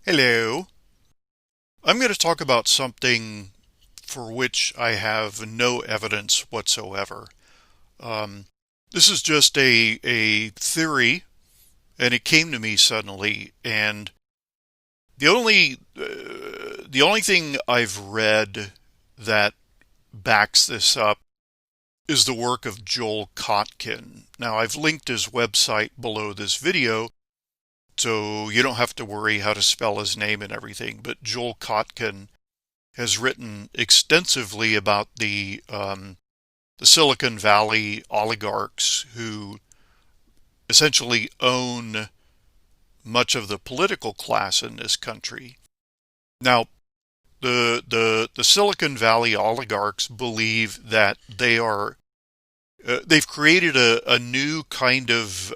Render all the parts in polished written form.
Hello. I'm going to talk about something for which I have no evidence whatsoever. Um, this is just a theory, and it came to me suddenly. And the only thing I've read that backs this up is the work of Joel Kotkin. Now, I've linked his website below this video, so you don't have to worry how to spell his name and everything. But Joel Kotkin has written extensively about the Silicon Valley oligarchs who essentially own much of the political class in this country. Now, the Silicon Valley oligarchs believe that they've created a new kind of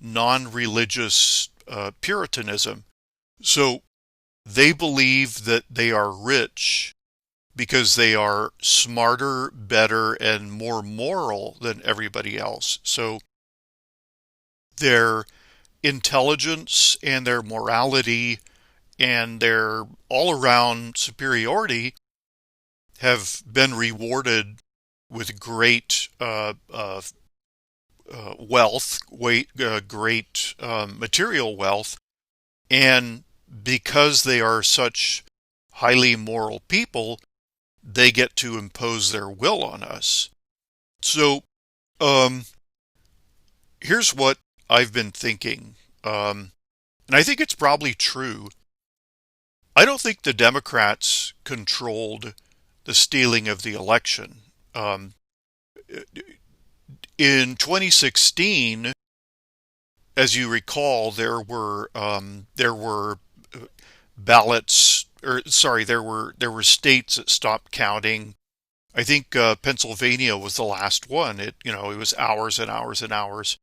non-religious Puritanism. So they believe that they are rich because they are smarter, better, and more moral than everybody else. So their intelligence and their morality and their all around superiority have been rewarded with great wealth, great material wealth. And because they are such highly moral people, they get to impose their will on us. So, um, here's what I've been thinking, and I think it's probably true. I don't think the Democrats controlled the stealing of the election. Um, in 2016, as you recall, there were ballots, or sorry, there were states that stopped counting. I think Pennsylvania was the last one. It was hours and hours and hours.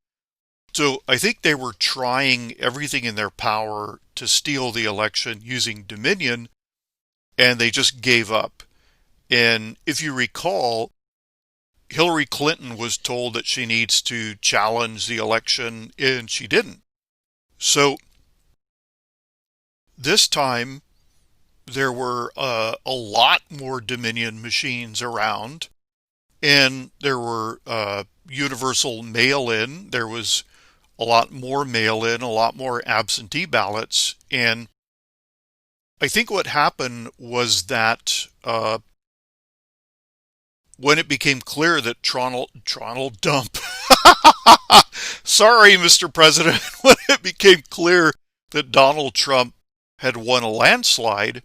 So I think they were trying everything in their power to steal the election using Dominion, and they just gave up. And if you recall, Hillary Clinton was told that she needs to challenge the election, and she didn't. So this time, there were a lot more Dominion machines around, and there were universal mail in. There was a lot more mail in, a lot more absentee ballots. And I think what happened was that when it became clear that Tronald Dump, sorry, Mr. President, when it became clear that Donald Trump had won a landslide,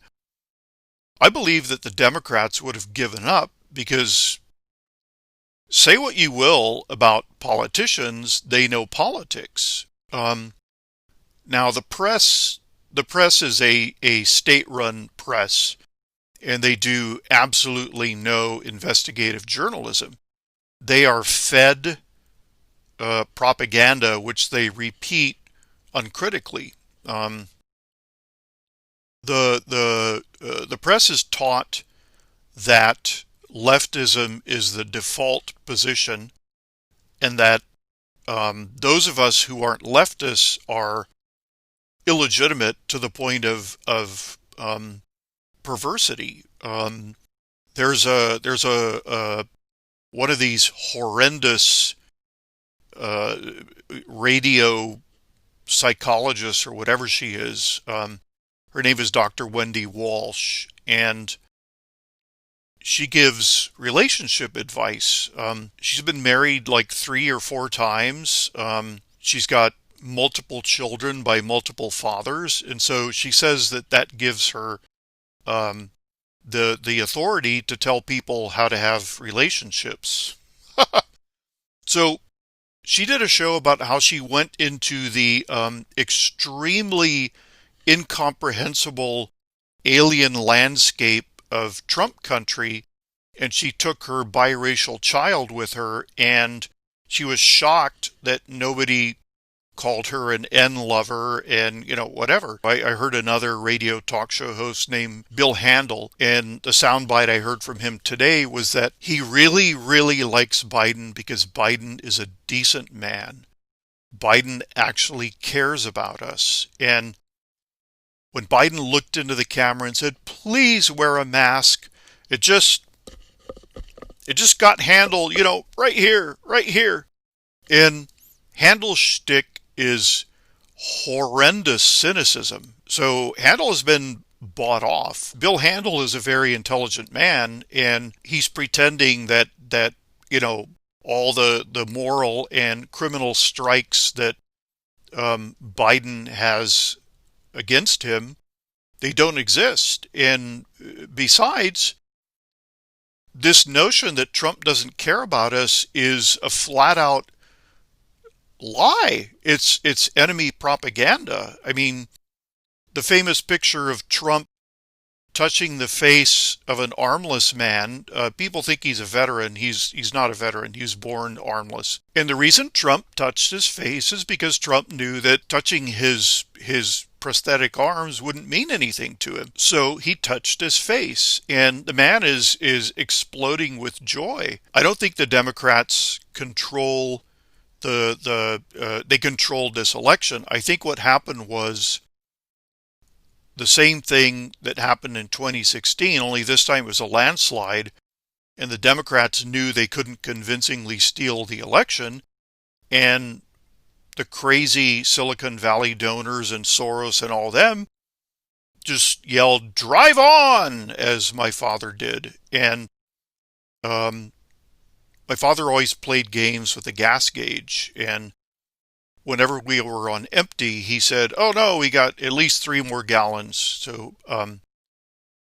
I believe that the Democrats would have given up because say what you will about politicians, they know politics. Now the press is a state-run press, and they do absolutely no investigative journalism. They are fed propaganda, which they repeat uncritically. Um, the press is taught that leftism is the default position, and that those of us who aren't leftists are illegitimate to the point of perversity. There's a one of these horrendous uh, radio psychologists or whatever she is. Her name is Dr. Wendy Walsh, and she gives relationship advice. She's been married like 3 or 4 times. She's got multiple children by multiple fathers, and so she says that that gives her um, the authority to tell people how to have relationships. So she did a show about how she went into the extremely incomprehensible alien landscape of Trump country, and she took her biracial child with her, and she was shocked that nobody called her an N lover and, whatever. I heard another radio talk show host named Bill Handel, and the soundbite I heard from him today was that he really, really likes Biden because Biden is a decent man. Biden actually cares about us. And when Biden looked into the camera and said, "Please wear a mask," it just got handled, right here, right here. And Handel's shtick is horrendous cynicism. So Handel has been bought off. Bill Handel is a very intelligent man, and he's pretending that all the moral and criminal strikes that Biden has against him, they don't exist. And besides, this notion that Trump doesn't care about us is a flat out lie. It's enemy propaganda. I mean, the famous picture of Trump touching the face of an armless man, people think he's a veteran. He's not a veteran. He was born armless. And the reason Trump touched his face is because Trump knew that touching his prosthetic arms wouldn't mean anything to him. So he touched his face, and the man is exploding with joy. I don't think the Democrats control they controlled this election. I think what happened was the same thing that happened in 2016, only this time it was a landslide, and the Democrats knew they couldn't convincingly steal the election, and the crazy Silicon Valley donors and Soros and all them just yelled, "Drive on," as my father did. And my father always played games with a gas gauge, and whenever we were on empty, he said, "Oh no, we got at least 3 more gallons." So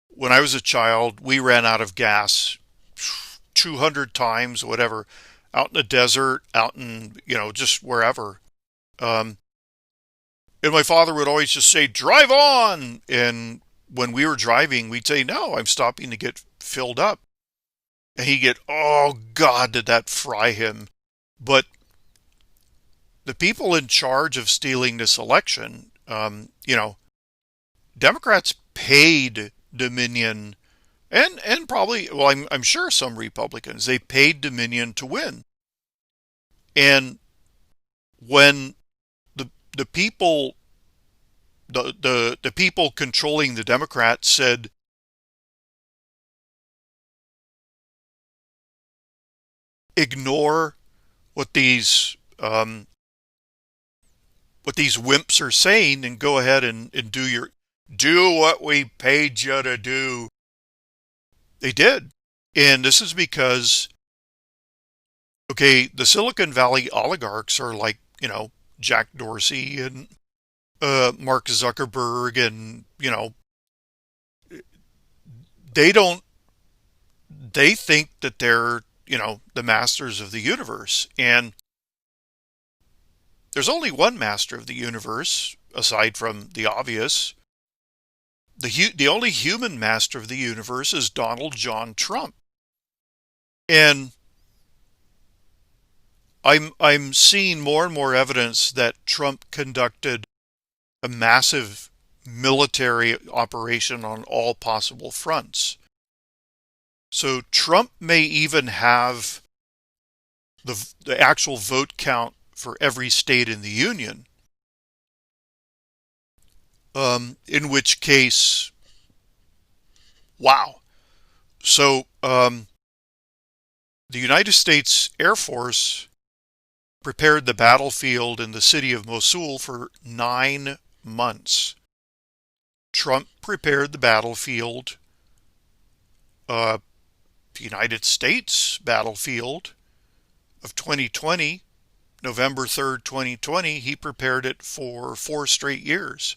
when I was a child, we ran out of gas 200 times, whatever, out in the desert, out in, just wherever. And my father would always just say, "Drive on." And when we were driving, we'd say, "No, I'm stopping to get filled up." And he'd get, "Oh God, did that fry him?" But the people in charge of stealing this election, Democrats paid Dominion, and probably, well, I'm sure some Republicans, they paid Dominion to win. And when the people, the people controlling the Democrats said, "Ignore what these wimps are saying and go ahead and do what we paid you to do," they did. And this is because, okay, the Silicon Valley oligarchs are like, Jack Dorsey and Mark Zuckerberg, and, they think that they're, the masters of the universe. And there's only one master of the universe, aside from the obvious. The only human master of the universe is Donald John Trump. And I'm seeing more and more evidence that Trump conducted a massive military operation on all possible fronts. So Trump may even have the actual vote count for every state in the union. In which case, wow. So the United States Air Force prepared the battlefield in the city of Mosul for 9 months. Trump prepared the battlefield, the United States battlefield of 2020, November 3rd, 2020, he prepared it for 4 straight years.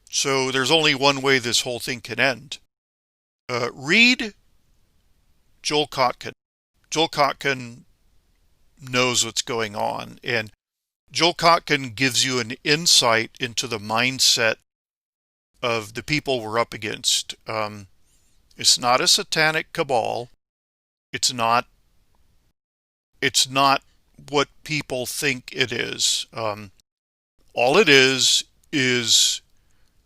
So there's only one way this whole thing can end. Read Joel Kotkin. Joel Kotkin knows what's going on, and Joel Kotkin gives you an insight into the mindset of the people we're up against. It's not a satanic cabal. It's not what people think it is. All it is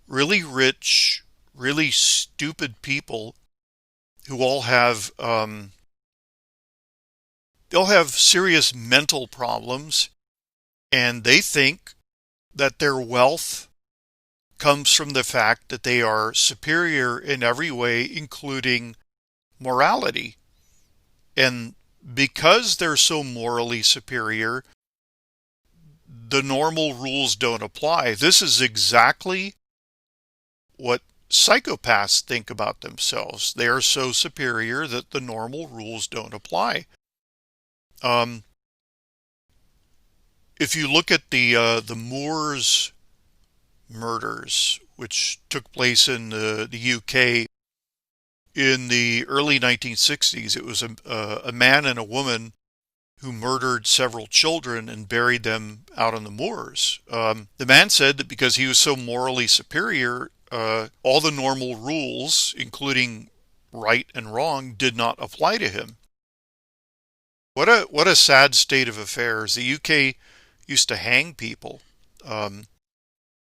really rich, really stupid people who all have they'll have serious mental problems, and they think that their wealth comes from the fact that they are superior in every way, including morality. And because they're so morally superior, the normal rules don't apply. This is exactly what psychopaths think about themselves. They are so superior that the normal rules don't apply. Um, if you look at the Moors murders, which took place in the UK in the early 1960s, it was a man and a woman who murdered several children and buried them out on the moors. The man said that because he was so morally superior, all the normal rules, including right and wrong, did not apply to him. What a sad state of affairs. The UK used to hang people,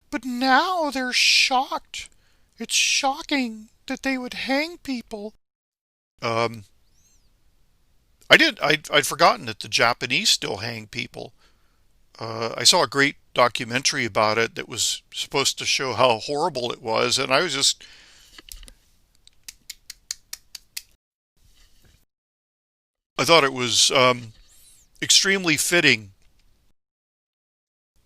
but now they're shocked. It's shocking that they would hang people. Um, I'd forgotten that the Japanese still hang people. I saw a great documentary about it that was supposed to show how horrible it was, and I thought it was extremely fitting.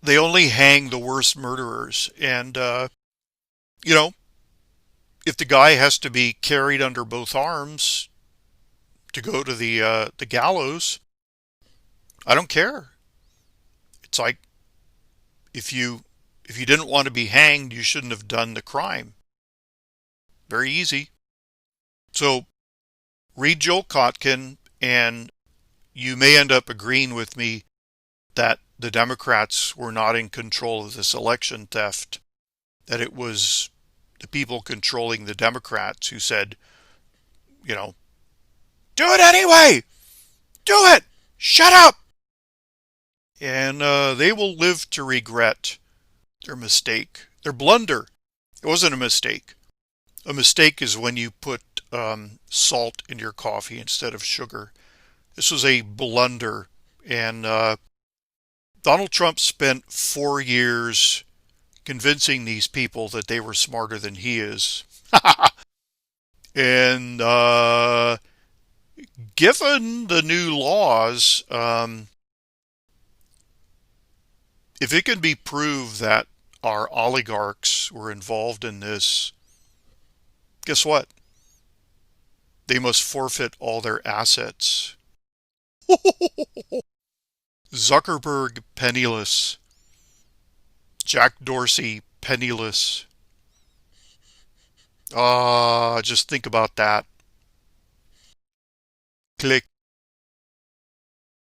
They only hang the worst murderers, and you know, if the guy has to be carried under both arms to go to the gallows, I don't care. It's like if you if you didn't want to be hanged, you shouldn't have done the crime. Very easy. So read Joel Kotkin, and you may end up agreeing with me that the Democrats were not in control of this election theft, that it was the people controlling the Democrats who said, you know, do it anyway! Do it! Shut up! And they will live to regret their mistake, their blunder. It wasn't a mistake. A mistake is when you put salt in your coffee instead of sugar. This was a blunder. And Donald Trump spent 4 years convincing these people that they were smarter than he is. And given the new laws, if it can be proved that our oligarchs were involved in this, guess what? They must forfeit all their assets. Zuckerberg penniless. Jack Dorsey penniless. Just think about that. Click.